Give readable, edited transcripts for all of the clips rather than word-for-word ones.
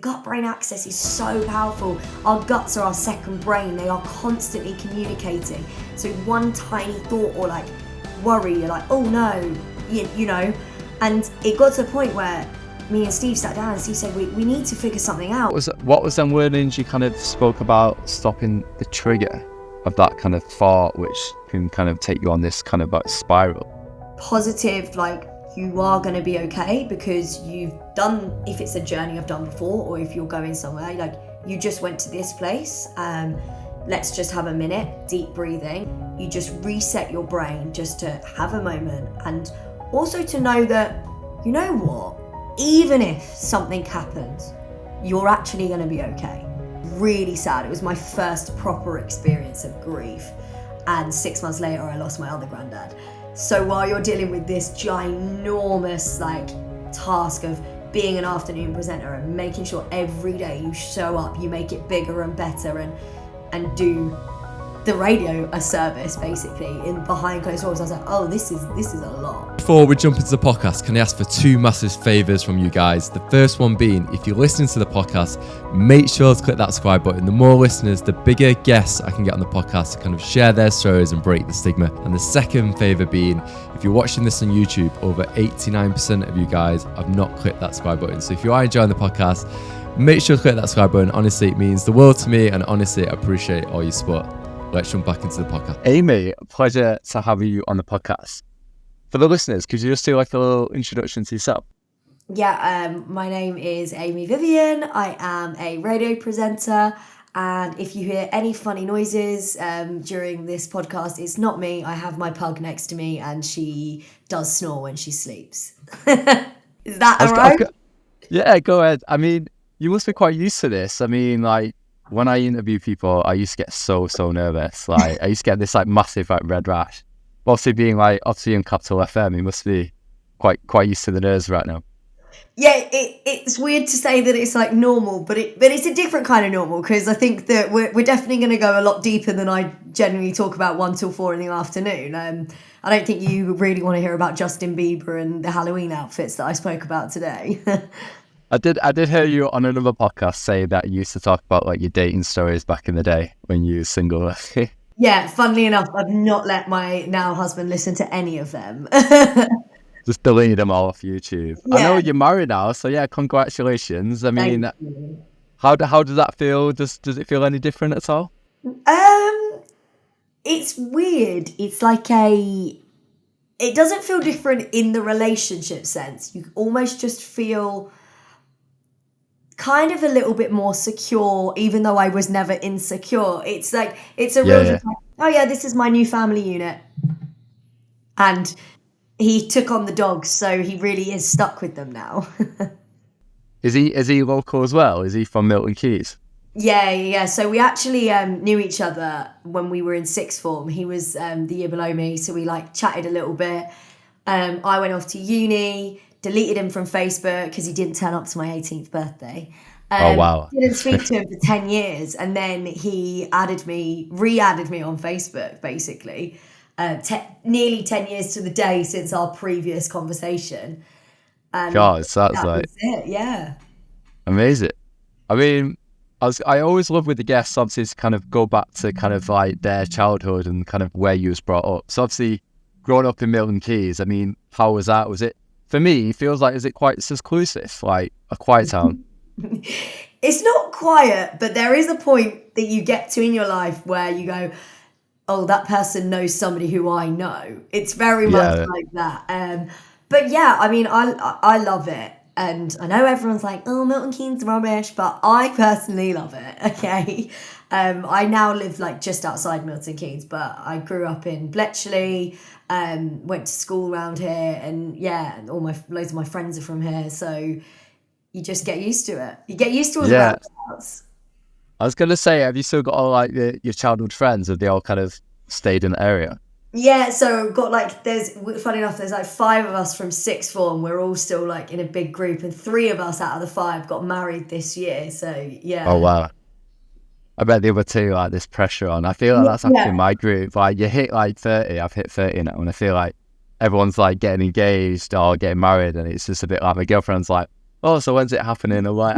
gut-brain axis is so powerful. Our guts are our second brain. They are constantly communicating. So one tiny thought or like worry, you're like, oh no, you know. And it got to a point where me and Steve sat down and Steve said, we need to figure something out. What was them learnings you kind of spoke about stopping the trigger of that kind of thought, which can kind of take you on this kind of like spiral? Positive, like, you are going to be okay because you've done, if it's a journey I've done before, or if you're going somewhere, like you just went to this place, let's just have a minute, deep breathing. You just reset your brain just to have a moment, and also to know that, you know what, even if something happens, you're actually going to be okay. Really sad. It was my first proper experience of grief, and 6 months later I lost my other granddad. So while you're dealing with this ginormous like task of being an afternoon presenter and making sure every day you show up, you make it bigger and better, and do the radio a service basically in behind closed doors, I was like, oh, this is a lot. Before we jump into the podcast, can I ask for two massive favours from you guys? The first one being, if you're listening to the podcast, make sure to click that subscribe button. The more listeners, the bigger guests I can get on the podcast to kind of share their stories and break the stigma. And the second favour being, if you're watching this on YouTube, over 89% of you guys have not clicked that subscribe button. So if you are enjoying the podcast, make sure to click that subscribe button. Honestly, it means the world to me, and honestly, I appreciate all your support. Let's jump back into the podcast. Aimee, pleasure to have you on the podcast. For the listeners, could you just do like a little introduction to yourself? Yeah, my name is Aimee Vivian. I am a radio presenter, and if you hear any funny noises during this podcast, it's not me. I have my pug next to me, and she does snore when she sleeps. Is that all right? Yeah, go ahead. I mean, you must be quite used to this. I mean, like, when I interview people, I used to get so nervous. Like, I used to get this like massive like red rash. But obviously being like in Capital FM, you must be quite used to the nerves right now. Yeah, it's weird to say that it's like normal, but it's a different kind of normal, because I think that we're definitely going to go a lot deeper than I generally talk about 1 till 4 in the afternoon. I don't think you really want to hear about Justin Bieber and the Halloween outfits that I spoke about today. I did hear you on another podcast say that you used to talk about like your dating stories back in the day when you were single. Yeah, funnily enough, I've not let my now husband listen to any of them. Just deleted them all off YouTube. Yeah. I know you're married now, so yeah, congratulations. I mean, how does that feel? Does it feel any different at all? It's weird. It's like it doesn't feel different in the relationship sense. You almost just feel kind of a little bit more secure, even though I was never insecure. It's like, it's a real, like, oh yeah, this is my new family unit. And he took on the dogs, so he really is stuck with them now. Is he local as well? Is he from Milton Keynes? Yeah. So we actually knew each other when we were in sixth form. He was the year below me, so we like chatted a little bit. I went off to uni, deleted him from Facebook because he didn't turn up to my 18th birthday. Oh wow! Didn't speak to him for 10 years, and then he re-added me on Facebook, basically. Nearly 10 years to the day since our previous conversation. God, that's like it, yeah. Amazing. I mean, I always love with the guests, obviously, to kind of go back to kind of like their childhood and kind of where you was brought up. So obviously, growing up in Milton Keynes, I mean, how was that? Was it, for me, it feels like, is it quite exclusive, like a quiet town? It's not quiet, but there is a point that you get to in your life where you go, oh, that person knows somebody who I know. It's very much like that. But yeah, I mean, I love it. And I know everyone's like, oh, Milton Keynes rubbish, but I personally love it, okay? I now live like just outside Milton Keynes, but I grew up in Bletchley, went to school around here, and yeah, loads of my friends are from here, so you just get used to it. You get used to all the roundabouts. I was going to say, have you still got all like your childhood friends? Have they all kind of stayed in the area? Yeah, so got like, funny enough, there's like 5 of us from sixth form. We're all still like in a big group, and 3 of us out of the 5 got married this year. So yeah. Oh wow. I bet the other 2 like this pressure on. I feel like that's happening in my group. Like you hit like 30, I've hit 30 now, and I feel like everyone's like getting engaged or getting married, and it's just a bit like my girlfriend's like, oh, so when's it happening? I'm like,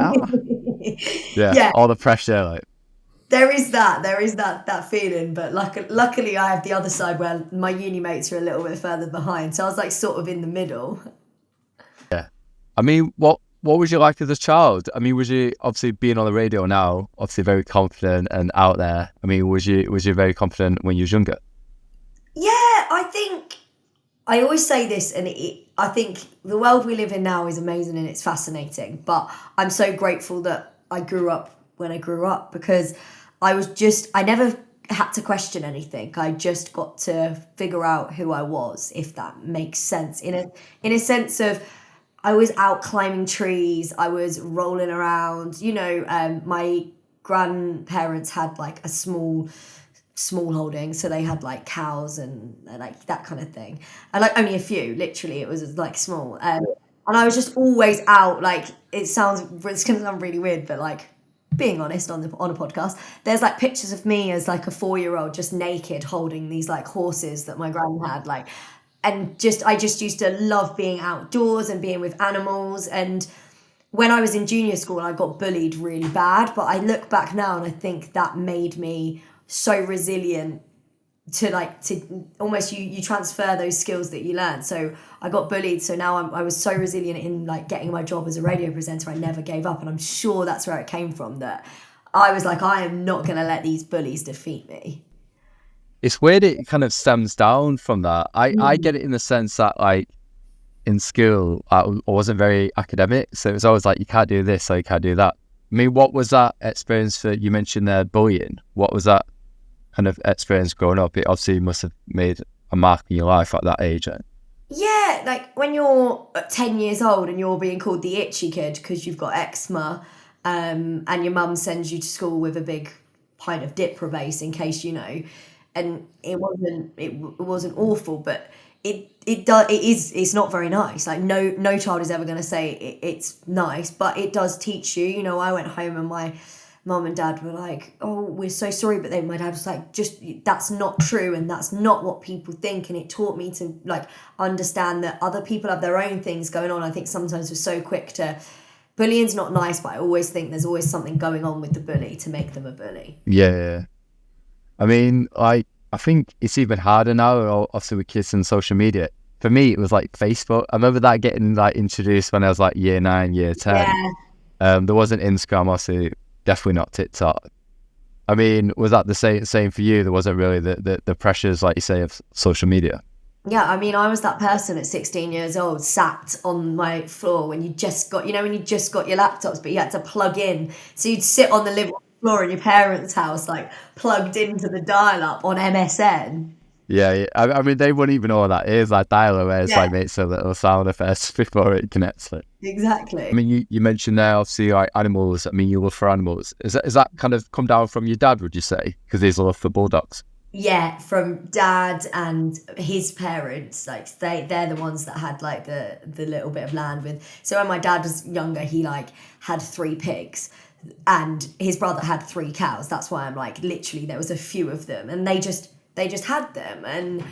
Yeah, all the pressure, like. There is that feeling, but luckily I have the other side where my uni mates are a little bit further behind, so I was like sort of in the middle. Yeah, I mean, what was you like as a child? I mean, was you obviously being on the radio now, obviously very confident and out there? I mean, was you very confident when you was younger? Yeah, I think I always say this, and I think the world we live in now is amazing and it's fascinating, but I'm so grateful that I grew up when I grew up, because I never had to question anything. I just got to figure out who I was, if that makes sense. In a sense of, I was out climbing trees, I was rolling around. My grandparents had like a small holding, so they had like cows and like that kind of thing, and like only a few, literally it was like small, and I was just always out. Like, it's gonna sound really weird, but like, being honest on a podcast, there's like pictures of me as like a 4-year-old just naked holding these like horses that my gran had, like, and I just used to love being outdoors and being with animals. And when I was in junior school, I got bullied really bad, but I look back now and I think that made me so resilient to almost, you transfer those skills that you learn. So I got bullied, so now I was so resilient in like getting my job as a radio presenter. I never gave up, and I'm sure that's where it came from, that I was like, I am not going to let these bullies defeat me. It's weird it kind of stems down from that. I get it in the sense that, like, in school I wasn't very academic, so it was always like, you can't do this or you can't do that. I mean, what was that experience for you? Mentioned there bullying. What was that kind of experience growing up? It obviously must have made a mark in your life at that age, right? Yeah, like when you're 10 years old and you're being called the itchy kid because you've got eczema, and your mum sends you to school with a big pint of Diprobase in case, and it wasn't awful, but it's not very nice. Like, no child is ever going to say it's nice, but it does teach you. I went home and my mum and dad were like, oh, we're so sorry, but then my dad was like, just, that's not true, and that's not what people think. And it taught me to like understand that other people have their own things going on. I think sometimes we're so quick to, bullying's not nice, but I always think there's always something going on with the bully to make them a bully. Yeah. I mean, I think it's even harder now, obviously with kids and social media. For me, it was like Facebook. I remember that getting like introduced when I was like year 9, year 10. Yeah. There wasn't Instagram, obviously. Definitely not TikTok. I mean, was that the same for you? There wasn't really the pressures, like you say, of social media. Yeah, I mean, I was that person at 16 years old, sat on my floor when you just got your laptops, but you had to plug in. So you'd sit on the living floor in your parents' house, like plugged into the dial-up on MSN. Yeah. I mean, they wouldn't even know what that is. Like dial-up, where it's like makes a little sound effect before it connects. It. Exactly. I mean, you mentioned there, obviously, like animals. I mean, you love for animals. Is that kind of come down from your dad, would you say? Because he's a love for bulldogs. Yeah, from dad and his parents. Like they're the ones that had like the little bit of land with. So when my dad was younger, he like had 3 pigs, and his brother had 3 cows. That's why I'm like, literally, there was a few of them, and they just had them, and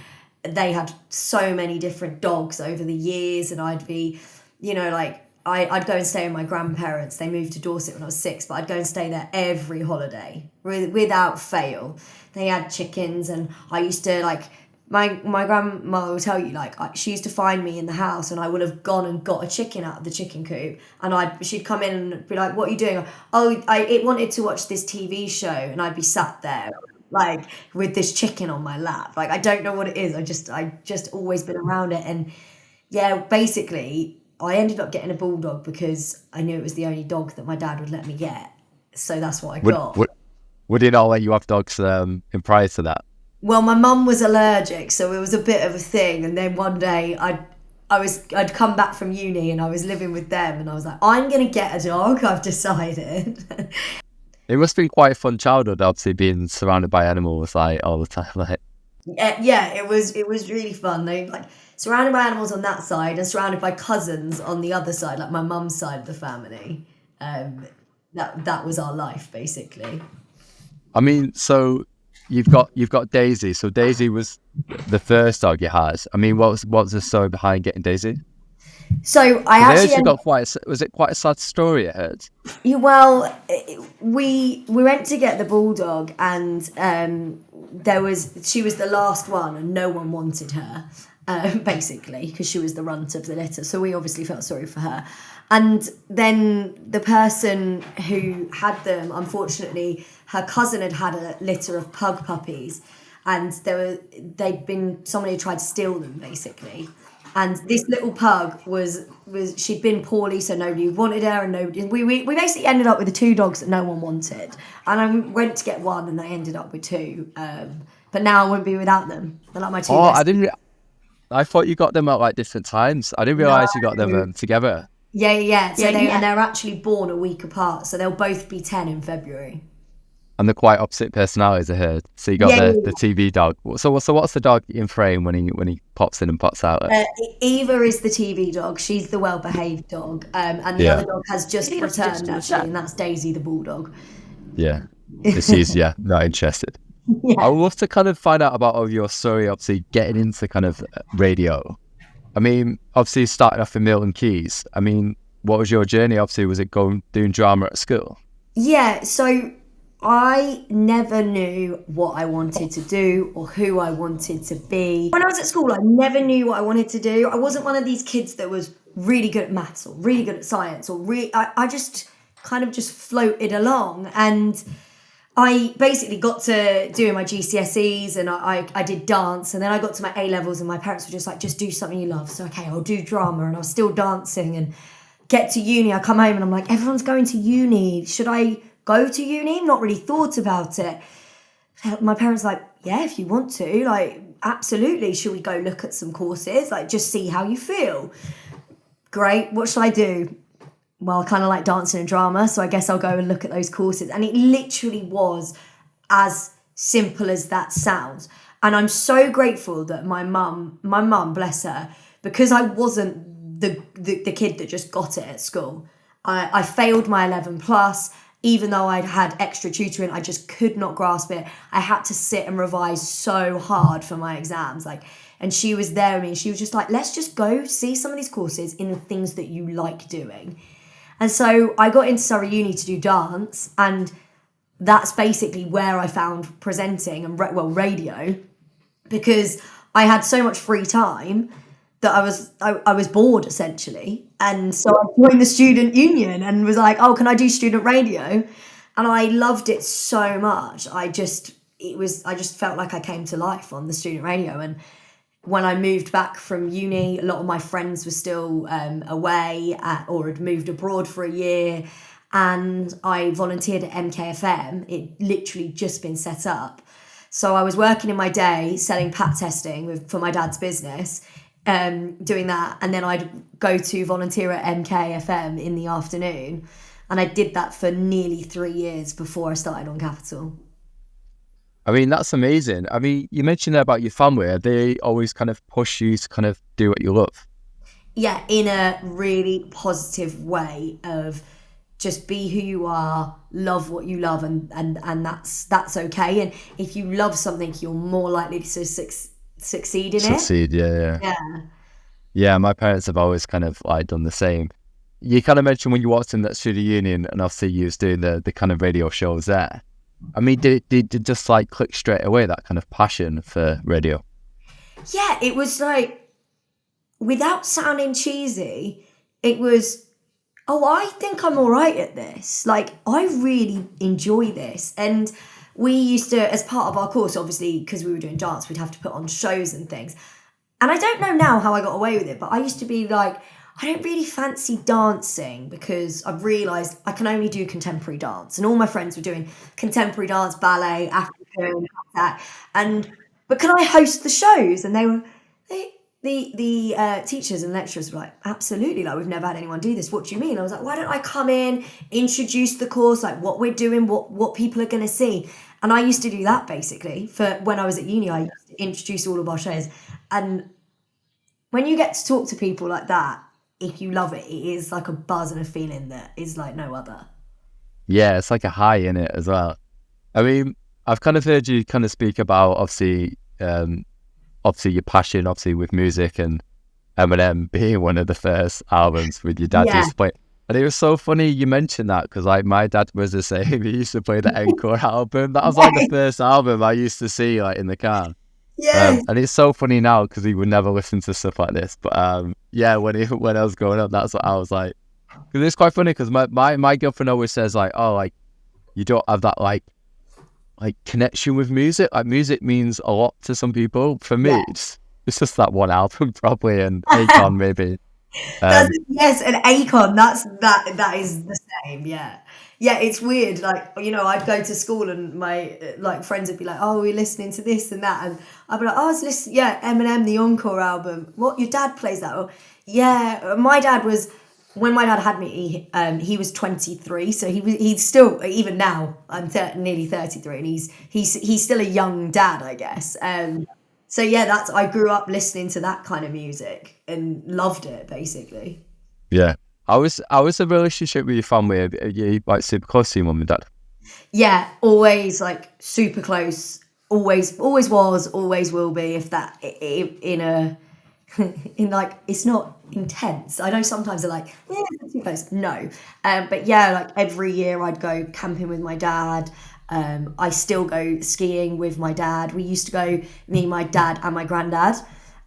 they had so many different dogs over the years. And I'd be, like, I'd go and stay with my grandparents. They moved to Dorset when I was 6, but I'd go and stay there every holiday without fail. They had chickens, and I used to, like, my grandmother will tell you, like, she used to find me in the house, and I would have gone and got a chicken out of the chicken coop, and she'd come in and be like, what are you doing? Oh, it wanted to watch this TV show, and I'd be sat there like with this chicken on my lap. Like, I don't know what it is. I just always been around it. And yeah, basically I ended up getting a bulldog because I knew it was the only dog that my dad would let me get. So that's what I got. Would he not let you have dogs in prior to that? Well, my mum was allergic, so it was a bit of a thing. And then one day I'd come back from uni and I was living with them, and I was like, I'm going to get a dog, I've decided. It must have been quite a fun childhood, obviously, being surrounded by animals like all the time. Like, yeah, it was really fun. They like surrounded by animals on that side, and surrounded by cousins on the other side, like my mum's side of the family. That was our life, basically. I mean, so you've got Daisy. So Daisy was the first dog you had. I mean, what was the story behind getting Daisy? So I I heard actually you got was it quite a sad story? I heard. well, we went to get the bulldog, and she was the last one, and no one wanted her, basically, because she was the runt of the litter. So we obviously felt sorry for her. And then the person who had them, unfortunately, her cousin had a litter of pug puppies, and somebody tried to steal them, basically. And this little pug she'd been poorly, so nobody wanted her, and we basically ended up with the 2 dogs that no one wanted. And I went to get one, and I ended up with 2. But now I wouldn't be without them. They're like my 2 Oh, best. I thought you got them at like different times. I didn't realize you got them together. Yeah. So and they're actually born a week apart, so they'll both be 10 in February. And they're quite opposite personalities, I heard. So you got the TV dog. So what's the dog in frame when he pops in and pops out? Eva is the TV dog. She's the well-behaved dog, and the other dog has just returned, actually, and that's Daisy, the bulldog. Yeah, she's not interested. Yeah. I would love to kind of find out about your story, obviously getting into kind of radio. I mean, obviously starting off in Milton Keynes. I mean, what was your journey? Obviously, was it doing drama at school? Yeah, so I never knew what I wanted to do or who I wanted to be. When I was at school, I never knew what I wanted to do. I wasn't one of these kids that was really good at maths or really good at science or I just kind of just floated along, and I basically got to doing my GCSEs, and I did dance, and then I got to my A-levels, and my parents were just like, just do something you love. So okay, I'll do drama, and I was still dancing. And get to uni, I come home and I'm like, everyone's going to uni. Should I go to uni? Not really thought about it. My parents were like, yeah, if you want to, like, absolutely. Should we go look at some courses? Like, just see how you feel. Great. What should I do? Well, I kind of like dancing and drama, so I guess I'll go and look at those courses. And it literally was as simple as that sounds. And I'm so grateful that my mum, bless her, because I wasn't the kid that just got it at school. I failed my 11 plus, even though I'd had extra tutoring. I just could not grasp it. I had to sit and revise so hard for my exams. And she was there with me, and she was just like, let's just go see some of these courses in the things that you like doing. And so I got into Surrey Uni to do dance, and that's basically where I found presenting and radio, because I had so much free time that I was bored, essentially. And so I joined the student union and was like, oh, can I do student radio? And I loved it so much. I just felt like I came to life on the student radio. And when I moved back from uni, a lot of my friends were still away or had moved abroad for a year. And I volunteered at MKFM. It literally just been set up. So I was working in my day selling pat testing for my dad's business, doing that. And then I'd go to volunteer at MKFM in the afternoon. And I did that for nearly 3 years before I started on Capital. I mean, that's amazing. I mean, you mentioned there about your family. Are they always kind of push you to kind of do what you love? Yeah, in a really positive way of just be who you are, love what you love, and that's okay. And if you love something, you're more likely to succeed in it. Succeed, yeah. Yeah, my parents have always kind of like done the same. You kind of mentioned when you walked in that studio union, and obviously you was doing the kind of radio shows there. I mean, did it just like click straight away, that kind of passion for radio? Yeah, it was like, without sounding cheesy, it was, oh, I think I'm all right at this. Like, I really enjoy this. And we used to, as part of our course, obviously, because we were doing dance, we'd have to put on shows and things. And I don't know now how I got away with it, but I used to be like, I don't really fancy dancing because I've realised I can only do contemporary dance. And all my friends were doing contemporary dance, ballet, African, that. But can I host the shows? And the teachers and lecturers were like, absolutely, like, we've never had anyone do this. What do you mean? I was like, why don't I come in, introduce the course, like what we're doing, what people are going to see. And I used to do that basically for when I was at uni. I used to introduce all of our shows. And when you get to talk to people like that, if you love it, it is like a buzz and a feeling that is like no other. Yeah, it's like a high in it as well. I mean, I've kind of heard you kind of speak about obviously your passion, obviously with music, and Eminem being one of the first albums with your dad Yeah. used to play. And it was so funny you mentioned that, because like my dad was the same. He used to play the Encore album. That was like the first album I used to see like in the car. Yes. And it's so funny now because he would never listen to stuff like this. But yeah, when I was growing up, that's what I was like. Because it's quite funny because my girlfriend always says like, oh, like you don't have that like connection with music. Like music means a lot to some people. For me, Yeah. it's just that one album probably, and Akon maybe. Yes, an Akon. That is the same. Yeah, yeah. It's weird. Like, you know, I'd go to school and my like friends would be like, "Oh, we're listening to this and that," and I'd be like, "Oh, I was listening. Yeah, Eminem, the Encore album. What? Your dad plays that?" Or, yeah, my dad was. When my dad had me, he was 23, so he's still, even now I'm nearly 33, and he's still a young dad, I guess. So yeah, I grew up listening to that kind of music and loved it basically. Yeah. I was the relationship with your family? Are you like super close to your mum and dad? Yeah, always like super close. Always was, always will be. If that in a in like, it's not intense. I know sometimes they're like, yeah, it's too close. No, but yeah, like every year I'd go camping with my dad. I still go skiing with my dad. We used to go, me, my dad, and my granddad.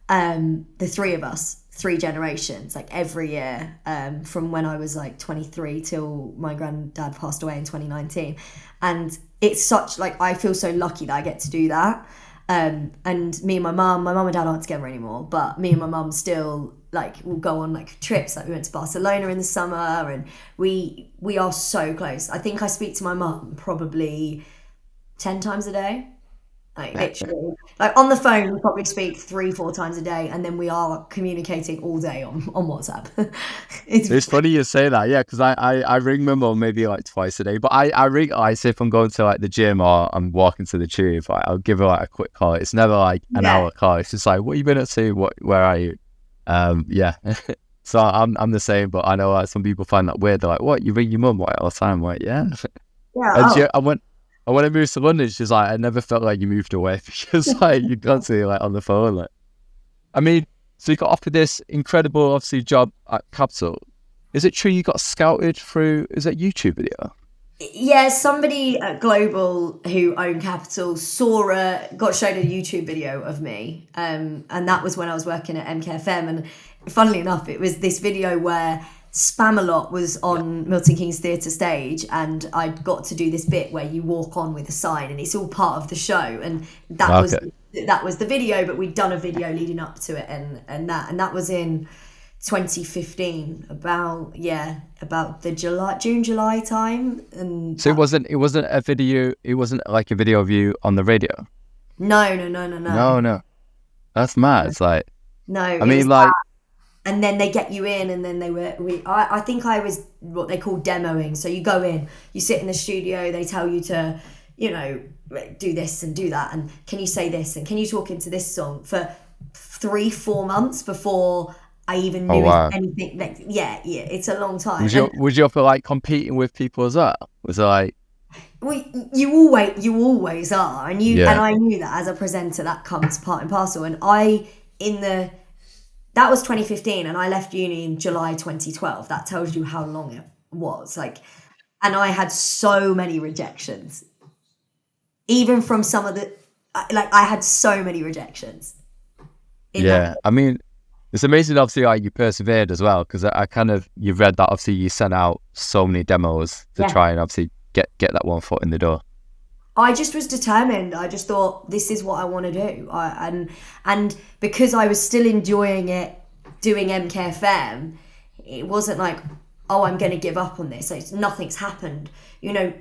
The three of us, 3 generations, like every year, from when I was like 23 till my granddad passed away in 2019. And it's such, like, I feel so lucky that I get to do that. And me and my mum and dad aren't together anymore, but me and my mum still like will go on like trips. Like we went to Barcelona in the summer, and we are so close. I think I speak to my mum probably 10 times a day. Like literally, like on the phone we probably speak 3-4 times a day, and then we are communicating all day on WhatsApp. It's funny you say that, yeah, because I ring my mum maybe like twice a day, but I ring, I say if I'm going to like the gym or I'm walking to the tube, like, I'll give her like a quick call. It's never like an hour call. It's just like, what you been up to? Where are you? Yeah. So I'm the same, but I know like some people find that weird. They're like, what, you ring your mum all the time? Like, yeah. Yeah. And when I moved to London, she's like, I never felt like you moved away, because like you constantly like on the phone. Like, I mean, so you got offered this incredible, obviously, job at Capital. Is it true you got scouted through? Is that YouTube video? Yeah, somebody at Global who owned Capital got showed a YouTube video of me, and that was when I was working at MKFM. And funnily enough, it was this video where Spamalot was on Milton Keynes Theatre stage, and I got to do this bit where you walk on with a sign, and it's all part of the show. And that was the video, but we'd done a video leading up to it, and that was in 2015, about the June July time. And so it wasn't a video. It wasn't like a video of you on the radio. No. That's mad. It's like, no. I mean, like. And then they get you in, and then I think I was what they call demoing. So you go in, you sit in the studio, they tell you to, you know, do this and do that, and can you say this, and can you talk into this song, for 3-4 months before I even knew anything. Like, yeah, it's a long time. Would you feel like competing with people as well? Was it like? Well, you always are, and and I knew that as a presenter that comes part and parcel. And that was 2015, and I left uni in July 2012. That tells you how long it was. Like, and I had so many rejections, even from some of the, like, I had so many rejections. I mean, it's amazing. Obviously, like, you persevered as well, because you've read that obviously you sent out so many demos to try and obviously get that one foot in the door. I just was determined. I just thought, this is what I want to do. And because I was still enjoying it, doing MKFM, it wasn't like, oh, I'm going to give up on this. Like, nothing's happened. You know,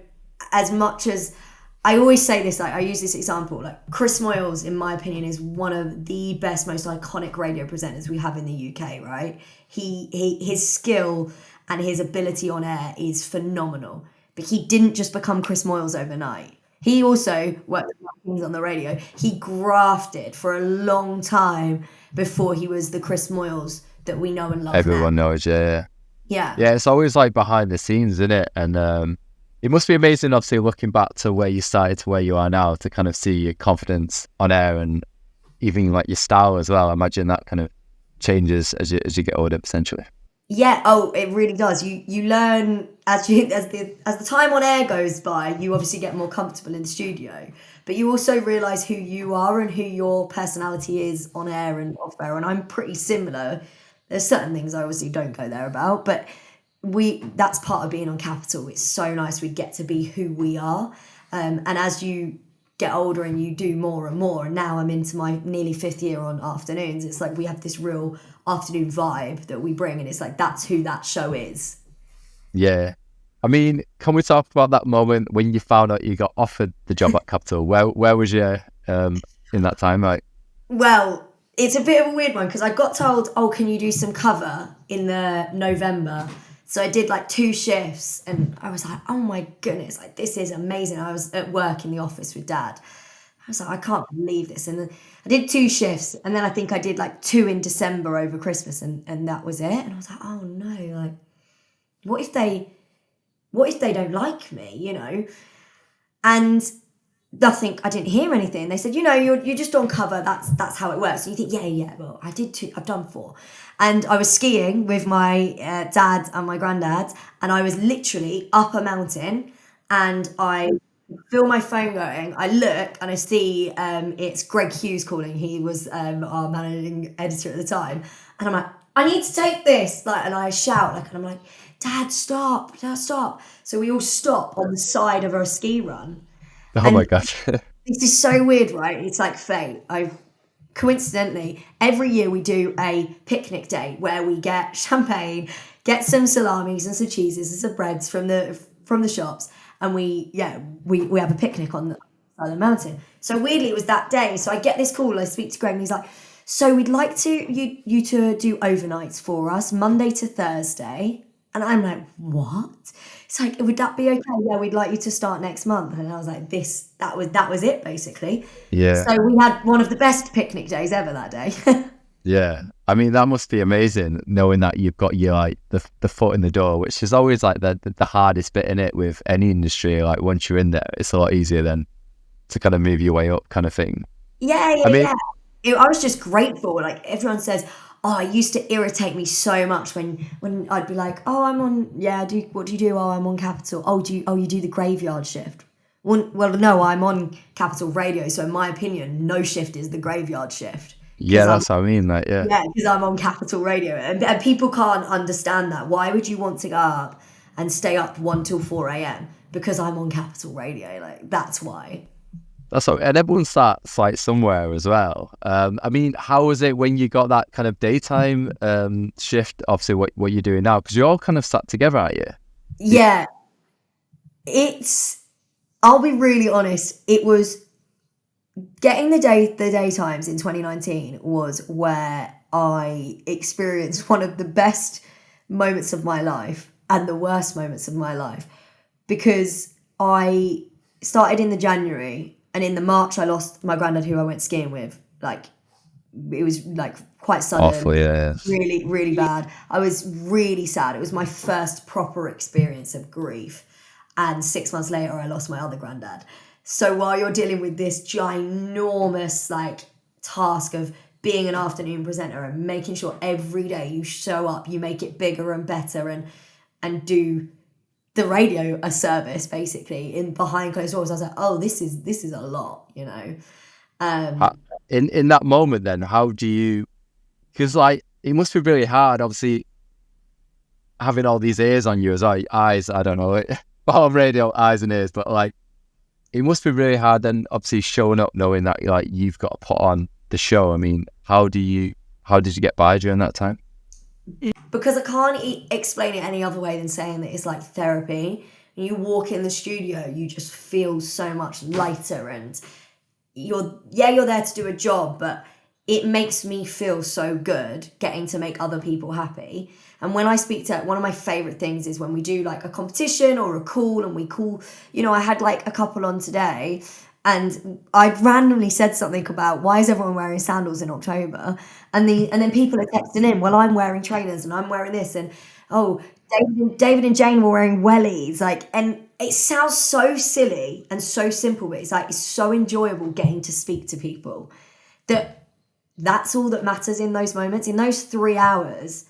as much as I always say this, like, I use this example, like Chris Moyles, in my opinion, is one of the best, most iconic radio presenters we have in the UK, right? His skill and his ability on air is phenomenal. But he didn't just become Chris Moyles overnight. He also worked on the radio. He grafted for a long time before he was the Chris Moyles that we know and love. Everyone knows, yeah. Yeah, it's always like behind the scenes, isn't it? And it must be amazing, obviously, looking back to where you started to where you are now, to kind of see your confidence on air and even like your style as well. I imagine that kind of changes as you get older, essentially. Yeah, it really does. You learn as the time on air goes by, you obviously get more comfortable in the studio, but you also realise who you are and who your personality is on air and off air. And I'm pretty similar. There's certain things I obviously don't go there about, but that's part of being on Capital. It's so nice we get to be who we are. And as you get older and you do more and more, and now I'm into my nearly 5th year on afternoons, it's like we have this real afternoon vibe that we bring, and it's like that's who that show is. Yeah. I mean, can we talk about that moment when you found out you got offered the job at Capital? Where was you in that time? Like, well, it's a bit of a weird one because I got told, oh, can you do some cover in the November? So I did like 2 shifts, and I was like, oh my goodness, like this is amazing. I was at work in the office with Dad. I was like, I can't believe this. And then I did 2 shifts, and then I think I did like 2 in December over Christmas, and that was it. And I was like, oh no, like what if they don't like me, you know? And I didn't hear anything. They said, you're just on cover. That's how it works. And you think, yeah, well, I did 2, I've done 4. And I was skiing with my dad and my granddad, and I was literally up a mountain, and I feel my phone going. I look and I see it's Greg Hughes calling. He was our managing editor at the time. And I'm like, I need to take this. And I shout, and I'm like, Dad, stop. So we all stop on the side of our ski run. oh my God. This is so weird, right? It's like fate. Coincidentally, every year we do a picnic day where we get champagne, get some salamis and some cheeses and some breads from the shops, and we have a picnic on the side of the mountain. So weirdly, it was that day. So I get this call. I speak to Greg, and he's like, "So we'd like you to do overnights for us, Monday to Thursday." And I'm like, "What?" It's like, "Would that be okay?" "Yeah, we'd like you to start next month." And I was like, that was it basically. Yeah. So we had one of the best picnic days ever that day. Yeah. I mean, that must be amazing knowing that you've got your like the foot in the door, which is always like the hardest bit in it with any industry. Like once you're in there, it's a lot easier then to kind of move your way up, kind of thing. Yeah. I mean, I was just grateful. Like everyone says, oh, it used to irritate me so much when I'd be like, oh, I'm on, what do you do? Oh, I'm on Capital. Oh, you do the graveyard shift? Well, no, I'm on Capital Radio. So in my opinion, no shift is the graveyard shift. Yeah, that's what I mean. Like, yeah. Yeah, because I'm on Capital Radio. And people can't understand that. Why would you want to go up and stay up 1 till 4 a.m.? Because I'm on Capital Radio. Like, that's why. That's what, and everyone starts like somewhere as well. I mean, how was it when you got that kind of daytime shift? Obviously, what you're doing now, because you're all kind of sat together, aren't you? Yeah, I'll be really honest. It was getting the daytimes in 2019 was where I experienced one of the best moments of my life and the worst moments of my life, because I started in the January. And in the March, I lost my granddad, who I went skiing with. Like, it was like quite sudden. Awful, yeah. Really, really bad. I was really sad. It was my first proper experience of grief. And 6 months later, I lost my other granddad. So while you're dealing with this ginormous like task of being an afternoon presenter and making sure every day you show up, you make it bigger and better and do the radio a service basically in behind closed doors, I was like, oh, this is a lot, you know. In that moment then, how do you, because like it must be really hard obviously having all these ears on you as eyes, I don't know, on radio, eyes and ears, but like it must be really hard then obviously showing up knowing that like you've got to put on the show. I mean, how did you get by during that time? Because I can't explain it any other way than saying that it's like therapy. When you walk in the studio, you just feel so much lighter, and you're there to do a job, but it makes me feel so good getting to make other people happy. And when I speak to, one of my favorite things is when we do like a competition or a call, and we call, I had like a couple on today, and I randomly said something about why is everyone wearing sandals in October, and then people are texting in, well, I'm wearing trainers and I'm wearing this, and oh, David and Jane were wearing wellies, like, and it sounds so silly and so simple, but it's like it's so enjoyable getting to speak to people that that's all that matters in those moments. In those 3 hours,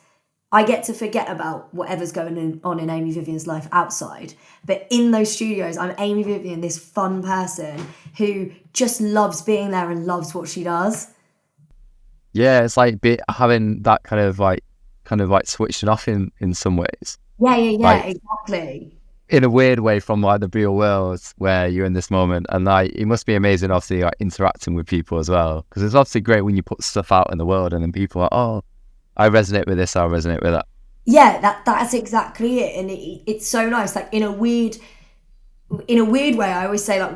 I get to forget about whatever's going on in Aimee Vivian's life outside. But in those studios, I'm Aimee Vivian, this fun person who just loves being there and loves what she does. Yeah, it's like having that kind of like switching off in some ways. Yeah, like, exactly. In a weird way from like the real world where you're in this moment, and like it must be amazing obviously like interacting with people as well, because it's obviously great when you put stuff out in the world and then people are, oh, I resonate with this, I resonate with that. Yeah, that's exactly it. And it's so nice. Like in a weird way, I always say like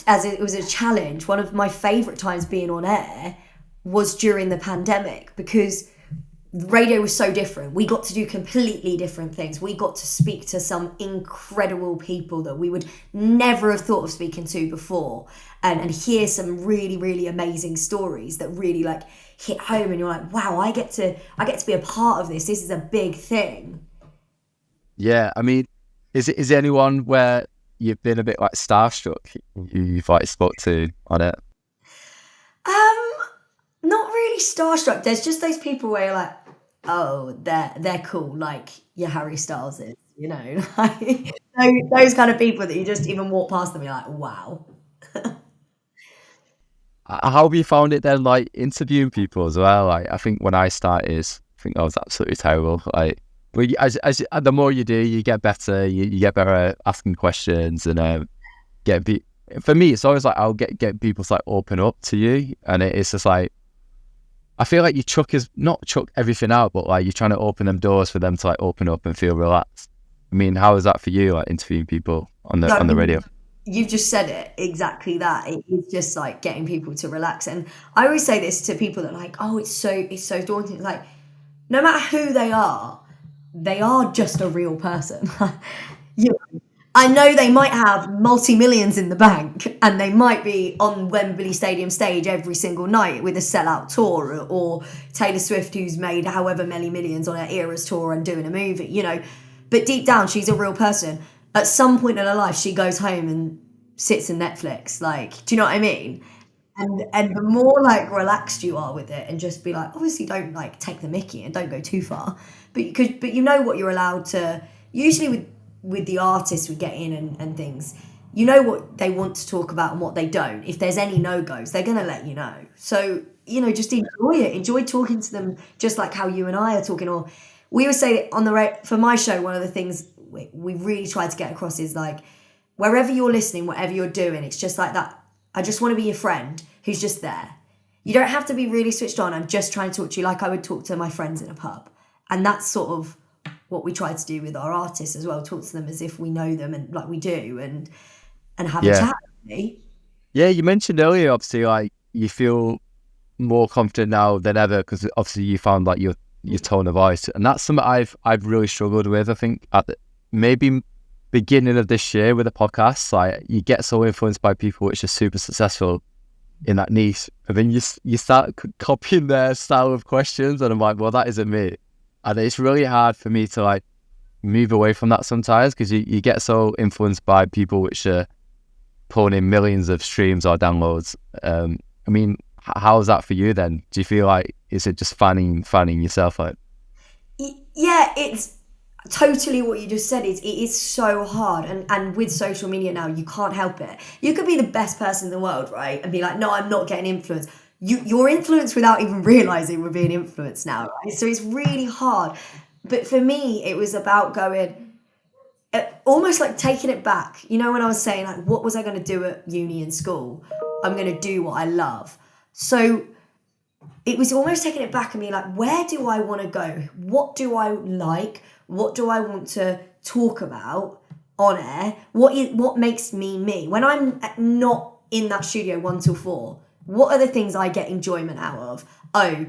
as it was a challenge, one of my favourite times being on air was during the pandemic, because radio was so different. We got to do completely different things. We got to speak to some incredible people that we would never have thought of speaking to before, and hear some really, really amazing stories that really like hit home, and you're like, wow, I get to be a part of this. This is a big thing. Yeah, I mean, is there anyone where you've been a bit like starstruck you've like spoke to on it? Not really starstruck. There's just those people where you're like, oh, they're cool, like your Harry Styles is, you know, like those kind of people that you just even walk past them, you're like, wow. How have you found it then, like interviewing people as well? Like, I think when I started, I think I was absolutely terrible. Like, but as the more you do, you get better. You get better at asking questions and for me, it's always like I'll get people to like open up to you, and it's just like I feel like you not chuck everything out, but like you're trying to open them doors for them to like open up and feel relaxed. I mean, how is that for you, like interviewing people on the radio? You've just said it, exactly that. It's just like getting people to relax. And I always say this to people that are like, oh, it's so daunting. It's like, no matter who they are just a real person. You know, I know they might have multi-millions in the bank and they might be on Wembley Stadium stage every single night with a sellout tour, or Taylor Swift, who's made however many millions on her Eras tour and doing a movie, you know, but deep down she's a real person. At some point in her life she goes home and sits in Netflix, like, do you know what I mean? And the more like relaxed you are with it, and just be like, obviously don't like take the mickey and don't go too far, but you know what you're allowed to. Usually with the artists we get in and things, you know what they want to talk about and what they don't. If there's any no-goes, they're going to let you know. So, you know, just enjoy it. Enjoy talking to them, just like how you and I are talking. Or we would say on for my show, one of the things we really try to get across is like, wherever you're listening, whatever you're doing, it's just like that. I just want to be your friend who's just there. You don't have to be really switched on. I'm just trying to talk to you like I would talk to my friends in a pub. And that's sort of what we try to do with our artists as well. Talk to them as if we know them, and like we do, and have a chat with me. Yeah, you mentioned earlier, obviously, like you feel more confident now than ever because obviously you found like your tone of voice, and that's something I've really struggled with. I think at maybe beginning of this year with the podcast, like you get so influenced by people which are super successful in that niche, and then you start copying their style of questions, and I'm like, well, that isn't me. And it's really hard for me to like move away from that sometimes, because you get so influenced by people which are pulling in millions of streams or downloads. I mean, how is that for you then? Do you feel like, is it just fanning yourself out? Yeah, it's totally what you just said. It is so hard, and with social media now, you can't help it. You could be the best person in the world, right, and be like, no, I'm not getting influenced. You're influenced without even realizing we're being influenced now, right? So it's really hard. But for me, it was about going, almost like taking it back. You know, when I was saying like, what was I going to do at uni and school? I'm going to do what I love. So it was almost taking it back and being like, where do I want to go? What do I like? What do I want to talk about on air? What makes me me? When I'm not in that studio 1 till 4, what are the things I get enjoyment out of? Oh,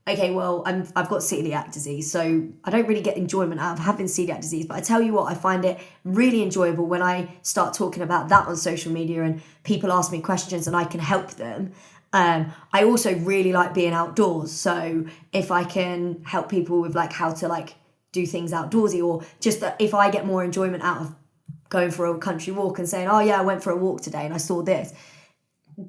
okay, well, I've got celiac disease, so I don't really get enjoyment out of having celiac disease. But I tell you what, I find it really enjoyable when I start talking about that on social media and people ask me questions and I can help them. I also really like being outdoors. So if I can help people with like how to like do things outdoorsy, or just that if I get more enjoyment out of going for a country walk and saying, oh yeah, I went for a walk today and I saw this.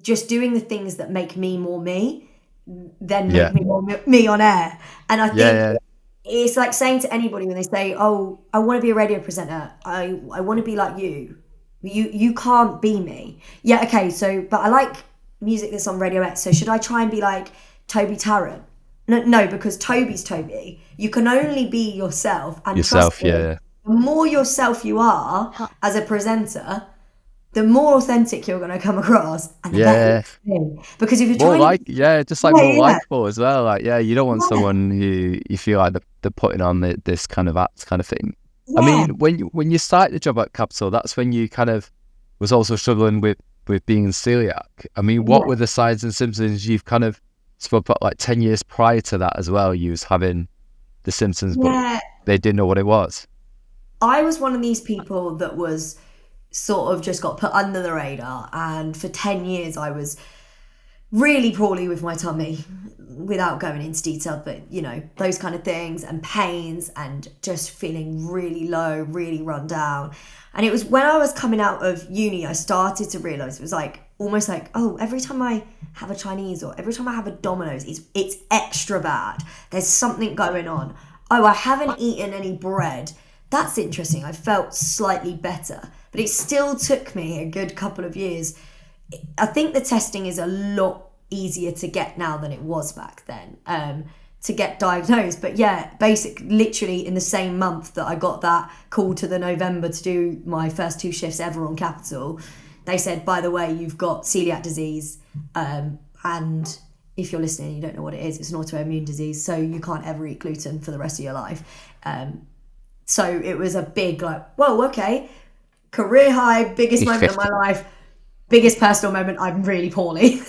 Just doing the things that make me more me, then Yeah. make me on air. And I think Yeah. it's like saying to anybody when they say, oh, I want to be a radio presenter, I want to be like you. You can't be me. Yeah, okay, so, but I like music that's on Radio X, so should I try and be like Toby Tarrant? No, because Toby's Toby. You can only be yourself. And Yourself, trust me, yeah. the more yourself you are as a presenter, the more authentic you're going to come across, and the better you'll be. Because if you're More trying, just like more yeah. likable as well. Like, yeah, you don't want someone who you feel like they're putting on this kind of act kind of thing. Yeah. I mean, when you started the job at Capital, that's when you kind of was also struggling with being celiac. I mean, what were the signs and symptoms? You've kind of spoke about like 10 years prior to that as well. You was having the symptoms, but they didn't know what it was. I was one of these people that was sort of just got put under the radar, and for 10 years I was really poorly with my tummy, without going into detail, but you know, those kind of things, and pains, and just feeling really low, really run down. And it was when I was coming out of uni, I started to realise it was like almost like, oh, every time I have a Chinese or every time I have a Domino's, it's extra bad. There's something going on. Oh, I haven't eaten any bread. That's interesting. I felt slightly better, but it still took me a good couple of years. I think the testing is a lot easier to get now than it was back then, to get diagnosed. But yeah, literally in the same month that I got that call to the November to do my first 2 shifts ever on Capital, they said, by the way, you've got celiac disease, and if you're listening and you don't know what it is, it's an autoimmune disease, so you can't ever eat gluten for the rest of your life. So it was a big like, whoa, okay, career high, biggest moment of my life, biggest personal moment. I'm really poorly.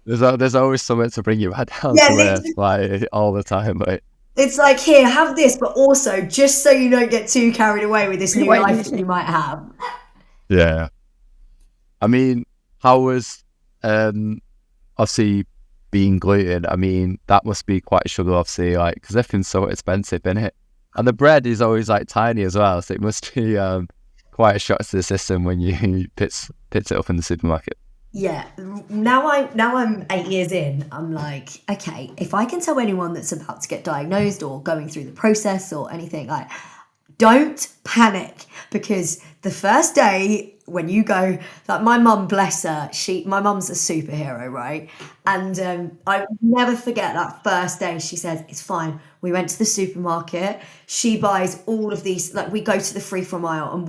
There's always something to bring you back down to earth, like all the time. Like, it's like, here, have this, but also just so you don't get too carried away with this new life that you might have. Yeah. I mean, how was obviously being gluten? I mean, that must be quite a struggle, obviously, like, because everything's so expensive, isn't it? And the bread is always like tiny as well, so it must be quite a shock to the system when you pits it up in the supermarket. Yeah, now I'm 8 years in, I'm like, okay, if I can tell anyone that's about to get diagnosed or going through the process or anything, like, don't panic, because the first day when you go, like my mum, bless her, my mum's a superhero, right? And I never forget that first day. She said, it's fine. We went to the supermarket. She buys all of these, like we go to the free from aisle, and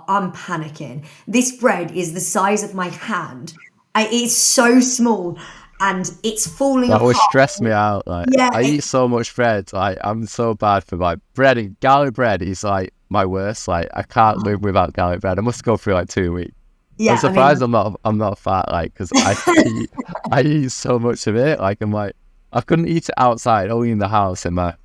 I'm panicking. This bread is the size of my hand. It's so small, and it's falling apart. That would stress me out. Like, yeah, I eat so much bread. Like, I'm so bad for like bread. And garlic bread is like my worst. Like, I can't live without garlic bread. I must go through like 2 weeks. Yeah, I'm surprised I'm not fat. Like, because I eat so much of it. Like, I'm like, I couldn't eat it outside, only in the house in my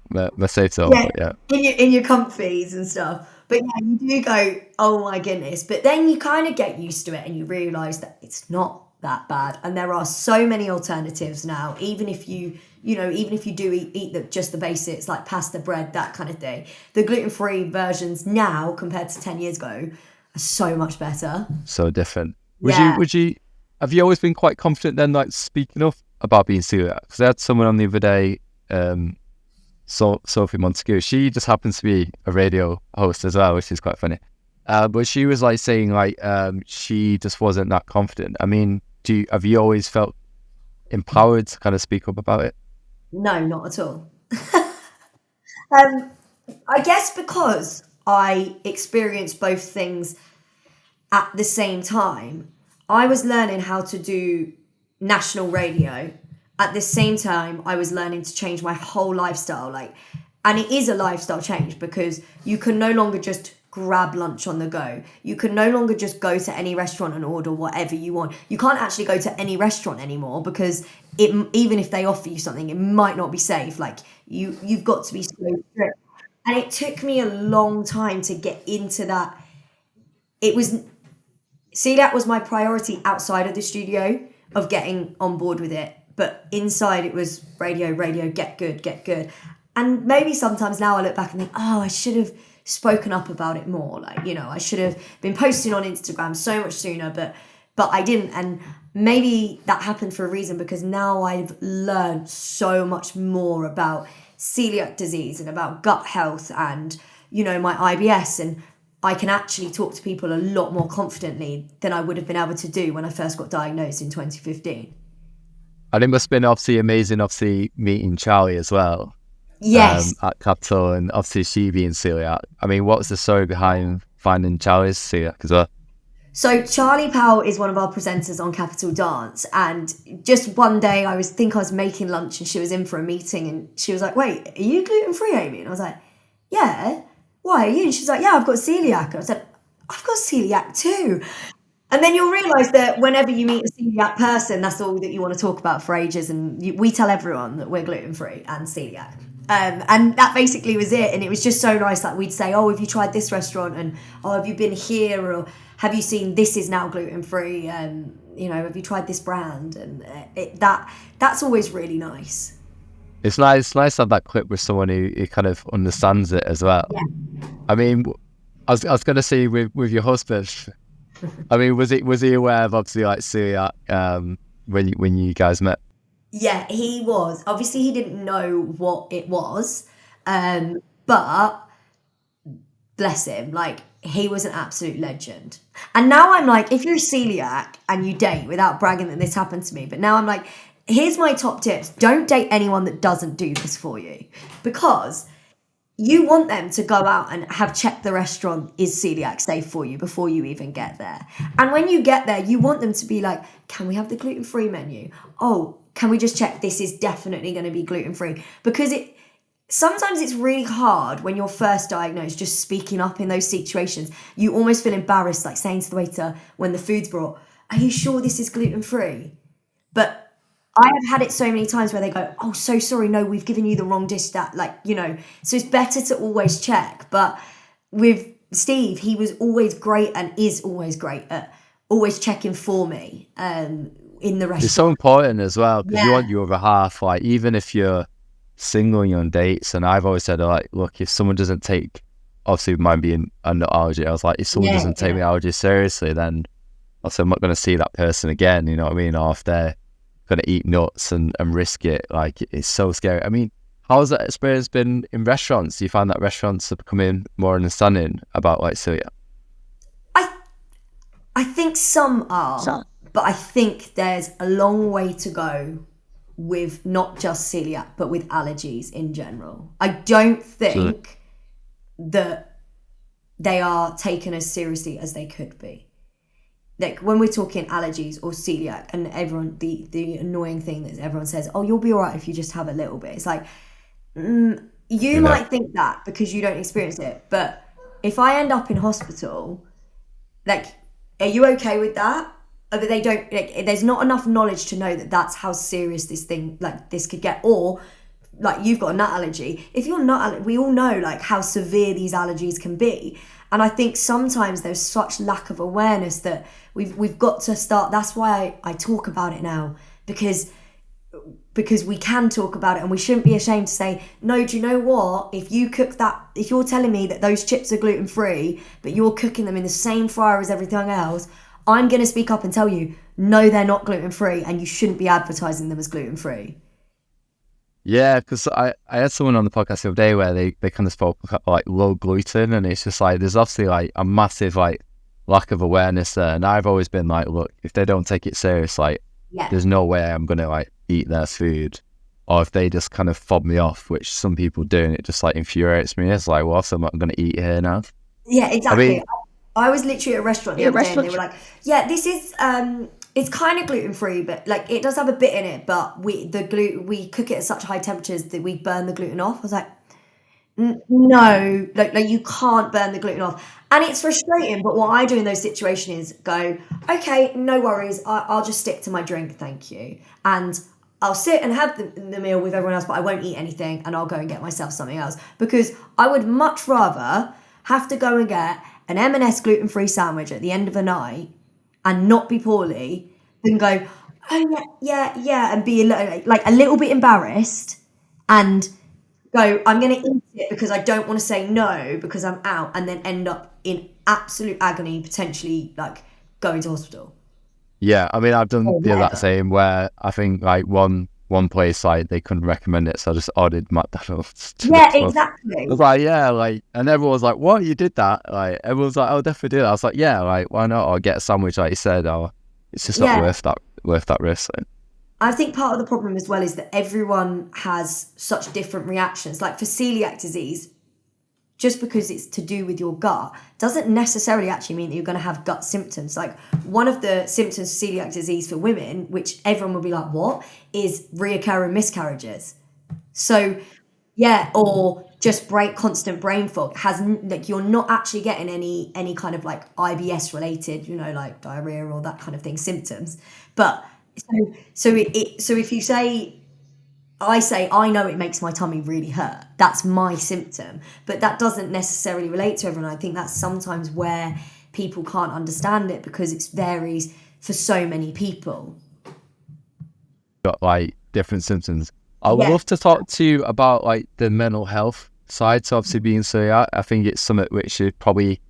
safe zone. Yeah, in your comfies and stuff. But yeah, you do go, oh my goodness. But then you kind of get used to it, and you realise that it's not that bad, and there are so many alternatives now. Even if you do eat just the basics like pasta, bread, that kind of thing, the gluten-free versions now compared to 10 years ago are so much better, so different. Would you have you always been quite confident then, like speaking up about being celiac? Because I had someone on the other day, Sophie Montague. She just happens to be a radio host as well, which is quite funny. But she was like saying like she just wasn't that confident. I mean, have you always felt empowered to kind of speak up about it? No, not at all. I guess because I experienced both things at the same time. I was learning how to do national radio. At the same time, I was learning to change my whole lifestyle. And it is a lifestyle change, because you can no longer just grab lunch on the go. You can no longer just go to any restaurant and order whatever you want. You can't actually go to any restaurant anymore, because even if they offer you something, it might not be safe. Like you've got to be so strict. And it took me a long time to get into that. That was my priority outside of the studio of getting on board with it. But inside it was radio, get good. And maybe sometimes now I look back and think, oh, I should have spoken up about it more. Like, I should have been posting on Instagram so much sooner, but I didn't. And maybe that happened for a reason, because now I've learned so much more about celiac disease and about gut health and, you know, my IBS, and I can actually talk to people a lot more confidently than I would have been able to do when I first got diagnosed in 2015. And it must have been obviously amazing, obviously meeting Charlie as well. Yes. At Capital, and obviously she being celiac. I mean, what was the story behind finding Charlie's celiac as well? So Charlie Powell is one of our presenters on Capital Dance, and just one day I was making lunch and she was in for a meeting and she was like, "Wait, are you gluten-free, Aimee?" And I was like, "Yeah, why are you?" And she's like, "Yeah, I've got celiac." And I said, "I've got celiac too." And then you'll realise that whenever you meet a celiac person, that's all that you want to talk about for ages, and we tell everyone that we're gluten-free and celiac. And that basically was it. And it was just so nice that we'd say, "Oh, have you tried this restaurant?" And, "Oh, have you been here?" Or, "Have you seen this is now gluten-free?" And, you know, "Have you tried this brand?" And that's always really nice. It's nice to have that clip with someone who kind of understands it as well. Yeah. I mean, I was going to say with your husband, I mean, was he aware of obviously like celiac when you guys met? Yeah, he was. Obviously, he didn't know what it was, but bless him, like, he was an absolute legend. And now I'm like, if you're celiac and you date, without bragging that this happened to me, but now I'm like, here's my top tips. Don't date anyone that doesn't do this for you, because you want them to go out and have checked the restaurant is celiac safe for you before you even get there. And when you get there, you want them to be like, "Can we have the gluten-free menu? Oh, can we just check this is definitely going to be gluten-free?" Because sometimes it's really hard when you're first diagnosed, just speaking up in those situations. You almost feel embarrassed, like saying to the waiter when the food's brought, "Are you sure this is gluten-free?" But I have had it so many times where they go, "Oh, so sorry, no, we've given you the wrong dish," that, like, you know, so it's better to always check. But with Steve, he was always great and is always great at always checking for me in the restaurant. It's so important as well, because you Yeah. want your other half, like, even if you're single and you're on dates, and I've always said, like, look, if someone doesn't take, obviously mine being a nut allergy, I was like, if someone doesn't take my allergy seriously, then also I'm not going to see that person again, you know what I mean? Or if they're going to eat nuts and risk it, like, it's so scary. I mean, how has that experience been in restaurants? Do you find that restaurants are becoming more understanding about like celiac? I think some are, but I think there's a long way to go with not just celiac, but with allergies in general. I don't think that they are taken as seriously as they could be. Like, when we're talking allergies or celiac, and everyone, the annoying thing that everyone says, "Oh, you'll be all right if you just have a little bit." It's like, you might think that because you don't experience it, but if I end up in hospital, like, are you okay with that? But they don't, like, there's not enough knowledge to know that that's how serious this thing, like, this could get. Or, like, you've got a nut allergy. If you're not, we all know, like, how severe these allergies can be. And I think sometimes there's such lack of awareness that we've got to start. That's why I talk about it now, because we can talk about it, and we shouldn't be ashamed to say, "No, do you know what? If you cook that, if you're telling me that those chips are gluten-free, but you're cooking them in the same fryer as everything else, I'm going to speak up and tell you, no, they're not gluten-free, and you shouldn't be advertising them as gluten-free." Yeah, because I had someone on the podcast the other day where they kind of spoke like low gluten, and it's just like there's obviously like a massive like lack of awareness there. And I've always been like, look, if they don't take it serious, like, there's no way I'm gonna like eat their food. Or if they just kind of fob me off, which some people do, and it just like infuriates me. It's like, well, so I'm not gonna eat here now. Yeah, exactly. I mean, I was literally at a restaurant the other day, and they were like, "Yeah, this is it's kind of gluten-free, but, like, it does have a bit in it, but we cook it at such high temperatures that we burn the gluten off." I was like, "No, like you can't burn the gluten off." And it's frustrating, but what I do in those situations is go, "Okay, no worries, I'll just stick to my drink, thank you." And I'll sit and have the meal with everyone else, but I won't eat anything, and I'll go and get myself something else, because I would much rather have to go and get an M&S gluten-free sandwich at the end of the night and not be poorly than go, "Oh, yeah," and be a little bit embarrassed and go, "I'm going to eat it because I don't want to say no because I'm out," and then end up in absolute agony, potentially, like, going to hospital. Yeah, I mean, I've done or the exact whatever. same where I think like one place like they couldn't recommend it, so I just ordered McDonald's to Yeah, next month. I was exactly. like, yeah, like, and everyone was like, what, you did that? Like, everyone's like, oh, definitely do that. I was like, yeah, like, why not? Or get a sandwich, like you said, or it's just not Yeah. worth that risk. So. I think part of the problem as well is that everyone has such different reactions. Like for celiac disease, just because it's to do with your gut doesn't necessarily actually mean that you're going to have gut symptoms. Like one of the symptoms of celiac disease for women, which everyone will be like, what, is reoccurring miscarriages. So yeah, or just constant brain fog like you're not actually getting any kind of like IBS related, like diarrhea or that kind of thing symptoms. But so if you say, I say, I know it makes my tummy really hurt. That's my symptom. But that doesn't necessarily relate to everyone. I think that's sometimes where people can't understand it because it varies for so many people. Got like different symptoms. I would Yeah. love to talk to you about like the mental health side. So obviously being celiac, I think it's something which is probably